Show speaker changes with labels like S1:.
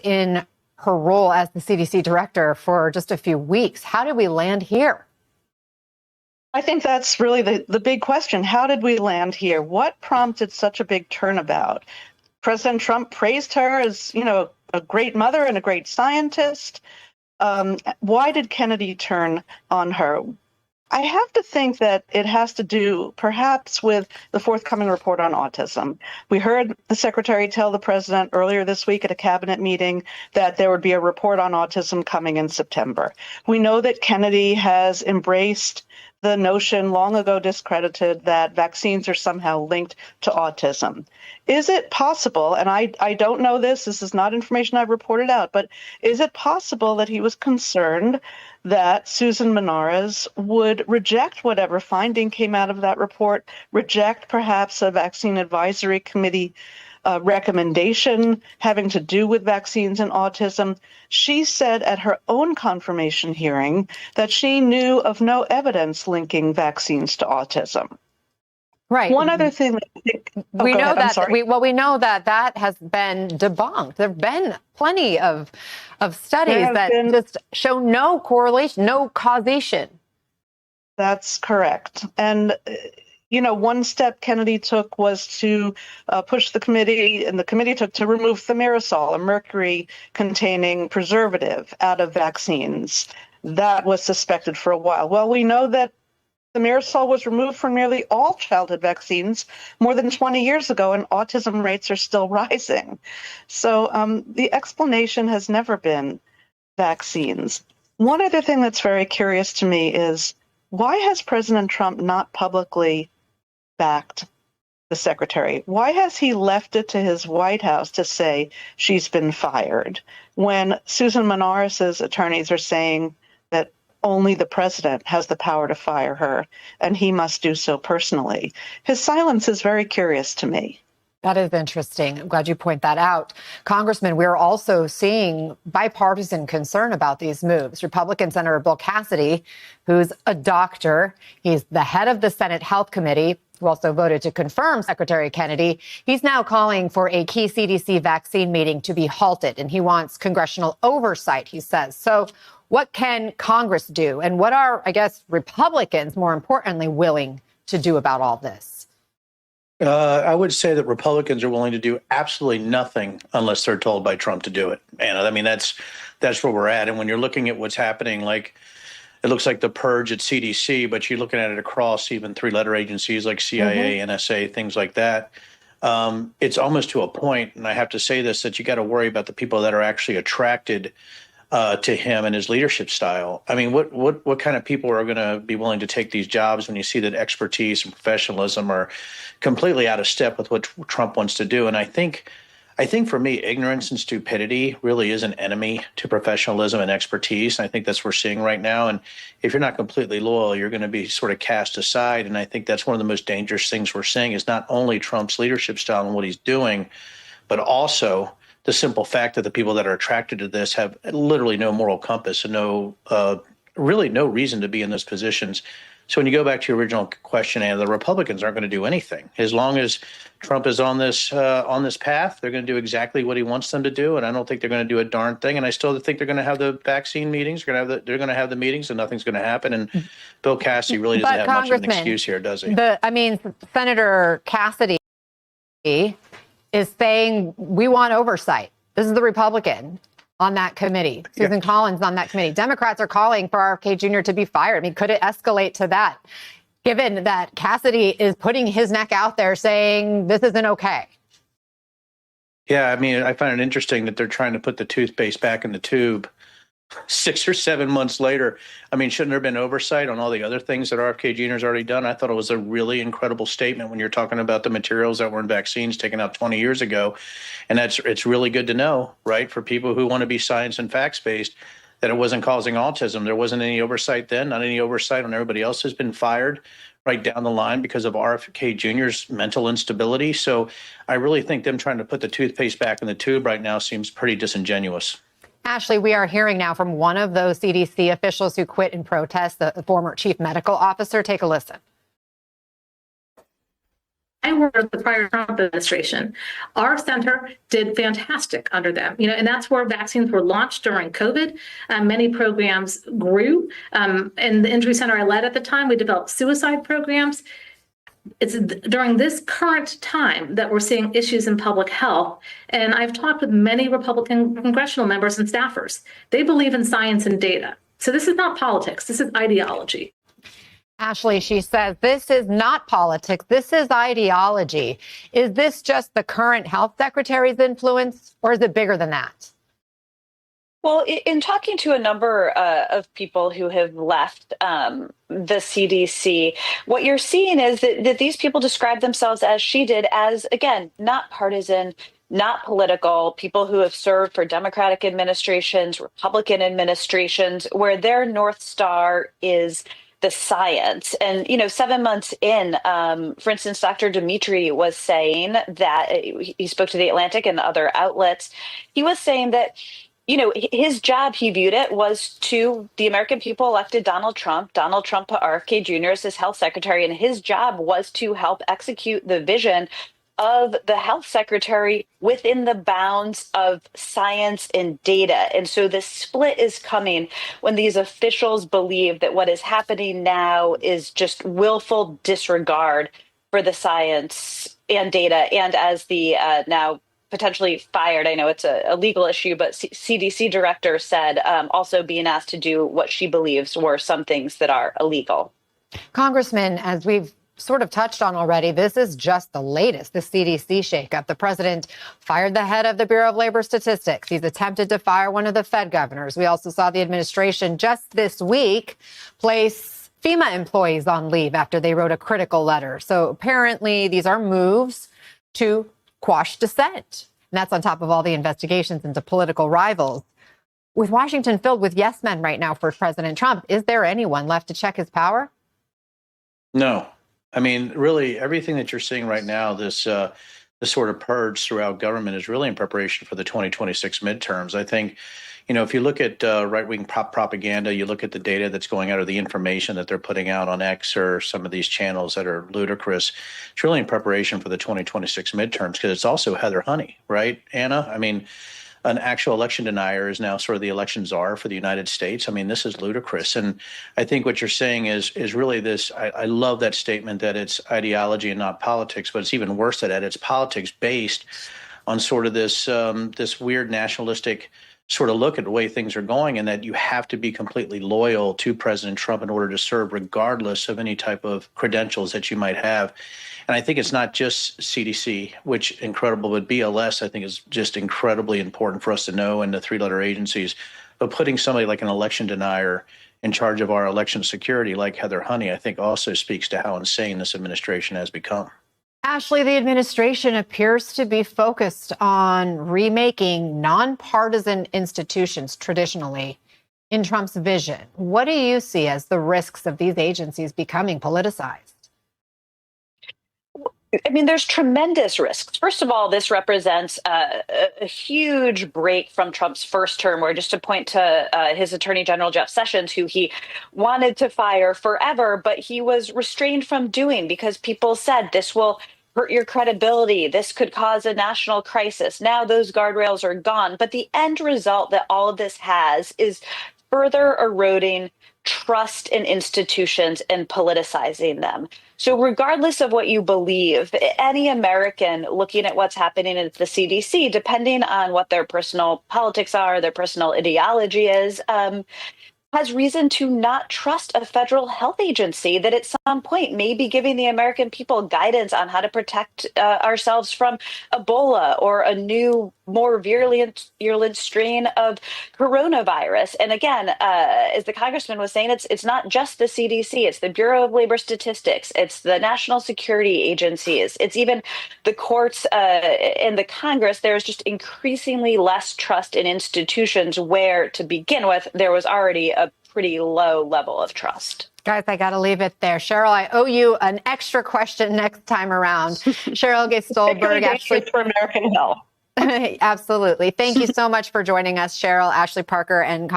S1: in her role as the CDC director for just a few weeks. How did we land here?
S2: I think that's really the big question. How did we land here? What prompted such a big turnabout? President Trump praised her as, a great mother and a great scientist. Why did Kennedy turn on her? I have to think that it has to do perhaps with the forthcoming report on autism. We heard the secretary tell the president earlier this week at a cabinet meeting that there would be a report on autism coming in September. We know that Kennedy has embraced the notion, long ago discredited, that vaccines are somehow linked to autism. Is it possible, and I don't know this is not information I've reported out, but is it possible that he was concerned that Susan Menares would reject whatever finding came out of that report, reject perhaps a vaccine advisory committee recommendation having to do with vaccines and autism? She said at her own confirmation hearing that she knew of no evidence linking vaccines to autism.
S1: Right.
S2: One other thing that I think,
S1: we know that has been debunked. There have been plenty of studies that just show no correlation, no causation.
S2: That's correct. And one step Kennedy took was to push the committee, and the committee took to remove thimerosal, a mercury-containing preservative, out of vaccines. That was suspected for a while. Well, we know that thimerosal was removed from nearly all childhood vaccines more than 20 years ago, and autism rates are still rising. So the explanation has never been vaccines. One other thing that's very curious to me is, why has President Trump not publicly backed the secretary? Why has he left it to his White House to say she's been fired when Susan Menares' attorneys are saying that only the president has the power to fire her and he must do so personally? His silence is very curious to me.
S1: That is interesting. I'm glad you point that out. Congressman, we're also seeing bipartisan concern about these moves. Republican Senator Bill Cassidy, who's a doctor, he's the head of the Senate Health Committee, who also voted to confirm Secretary Kennedy. He's now calling for a key CDC vaccine meeting to be halted, and he wants congressional oversight, he says. So what can Congress do? And what are, I guess, Republicans, more importantly, willing to do about all this?
S3: I would say that Republicans are willing to do absolutely nothing unless they're told by Trump to do it. And I mean, that's where we're at. And when you're looking at what's happening, like, it looks like the purge at CDC, but you're looking at it across even three-letter agencies like CIA, NSA, things like that. It's almost to a point, and I have to say this, that you got to worry about the people that are actually attracted to him and his leadership style. I mean, what kind of people are going to be willing to take these jobs when you see that expertise and professionalism are completely out of step with what Trump wants to do? And I think for me, ignorance and stupidity really is an enemy to professionalism and expertise. And I think that's what we're seeing right now. And if you're not completely loyal, you're going to be sort of cast aside. And I think that's one of the most dangerous things we're seeing is not only Trump's leadership style and what he's doing, but also the simple fact that the people that are attracted to this have literally no moral compass and really no reason to be in those positions. So when you go back to your original question, Anna, the Republicans aren't going to do anything. As long as Trump is on this path, they're going to do exactly what he wants them to do, and I don't think they're going to do a darn thing. And I still think they're going to have the vaccine meetings. They're going to have the meetings, and nothing's going to happen. And Bill Cassidy really doesn't have much of an excuse here, does he?
S1: Senator Cassidy is saying we want oversight. This is the Republican on that committee, Susan Collins on that committee. Democrats are calling for RFK Jr. to be fired. I mean, could it escalate to that, given that Cassidy is putting his neck out there saying this isn't okay?
S3: Yeah, I mean, I find it interesting that they're trying to put the toothpaste back in the tube 6 or 7 months later. I mean, shouldn't there have been oversight on all the other things that RFK Jr. has already done? I thought it was a really incredible statement when you're talking about the materials that were in vaccines taken out 20 years ago. And it's really good to know, right, for people who want to be science and facts-based, that it wasn't causing autism. There wasn't any oversight then, not any oversight on everybody else who's been fired right down the line because of RFK Jr.'s mental instability. So I really think them trying to put the toothpaste back in the tube right now seems pretty disingenuous.
S1: Ashley, we are hearing now from one of those CDC officials who quit in protest, the former chief medical officer. Take a listen.
S4: I worked with the prior Trump administration. Our center did fantastic under them, and that's where vaccines were launched during COVID. Many programs grew. In the injury center I led at the time, we developed suicide programs. It's during this current time that we're seeing issues in public health. And I've talked with many Republican congressional members and staffers. They believe in science and data. So this is not politics. This is ideology.
S1: Ashley, she says, this is not politics. This is ideology. Is this just the current health secretary's influence, or is it bigger than that?
S5: Well, in talking to a number of people who have left the CDC, what you're seeing is that these people describe themselves, as she did, as, again, not partisan, not political, people who have served for Democratic administrations, Republican administrations, where their North Star is the science. And, 7 months in, for instance, Dr. Dimitri was saying that he spoke to The Atlantic and other outlets. He was saying that, his job, he viewed it, was to the American people elected Donald Trump. Donald Trump put RFK Jr. as his health secretary, and his job was to help execute the vision of the health secretary within the bounds of science and data. And so this split is coming when these officials believe that what is happening now is just willful disregard for the science and data. And as the now potentially fired, I know it's a legal issue, but CDC director said also being asked to do what she believes were some things that are illegal.
S1: Congressman, as we've sort of touched on already, this is just the latest, the CDC shakeup. The president fired the head of the Bureau of Labor Statistics. He's attempted to fire one of the Fed governors. We also saw the administration just this week place FEMA employees on leave after they wrote a critical letter. So apparently these are moves to quash dissent. And that's on top of all the investigations into political rivals. With Washington filled with yes men right now for President Trump, is there anyone left to check his power?
S3: No. I mean, really, everything that you're seeing right now, this sort of purge throughout government is really in preparation for the 2026 midterms. I think, if you look at right-wing propaganda, you look at the data that's going out or the information that they're putting out on X or some of these channels that are ludicrous, it's really in preparation for the 2026 midterms because it's also Heather Honey, right, Anna? I mean, an actual election denier is now sort of the election czar for the United States. I mean, this is ludicrous. And I think what you're saying is really this. I love that statement that it's ideology and not politics, but it's even worse than that. It's politics based on sort of this this weird nationalistic sort of look at the way things are going, and that you have to be completely loyal to President Trump in order to serve, regardless of any type of credentials that you might have. And I think it's not just CDC, which incredible, but BLS, I think, is just incredibly important for us to know, and the three-letter agencies. But putting somebody like an election denier in charge of our election security, like Heather Honey, I think also speaks to how insane this administration has become.
S1: Ashley, the administration appears to be focused on remaking nonpartisan institutions traditionally in Trump's vision. What do you see as the risks of these agencies becoming politicized?
S5: I mean, there's tremendous risks. First of all, this represents a huge break from Trump's first term, where, just to point to his Attorney General, Jeff Sessions, who he wanted to fire forever, but he was restrained from doing because people said this will hurt your credibility. This could cause a national crisis. Now those guardrails are gone. But the end result that all of this has is further eroding trust in institutions and politicizing them. So regardless of what you believe, any American looking at what's happening at the CDC, depending on what their personal politics are, their personal ideology is, has reason to not trust a federal health agency that at some point may be giving the American people guidance on how to protect ourselves from Ebola or a new, more virulent strain of coronavirus. And again, as the congressman was saying, it's not just the CDC, it's the Bureau of Labor Statistics, it's the national security agencies, it's even the courts and the Congress. There's just increasingly less trust in institutions where, to begin with, there was already a pretty low level of trust.
S1: Guys, I got to leave it there. Cheryl, I owe you an extra question next time around. Cheryl Gay Stolberg,
S2: actually, for American health.
S1: Absolutely. Thank you so much for joining us, Cheryl, Ashley Parker, and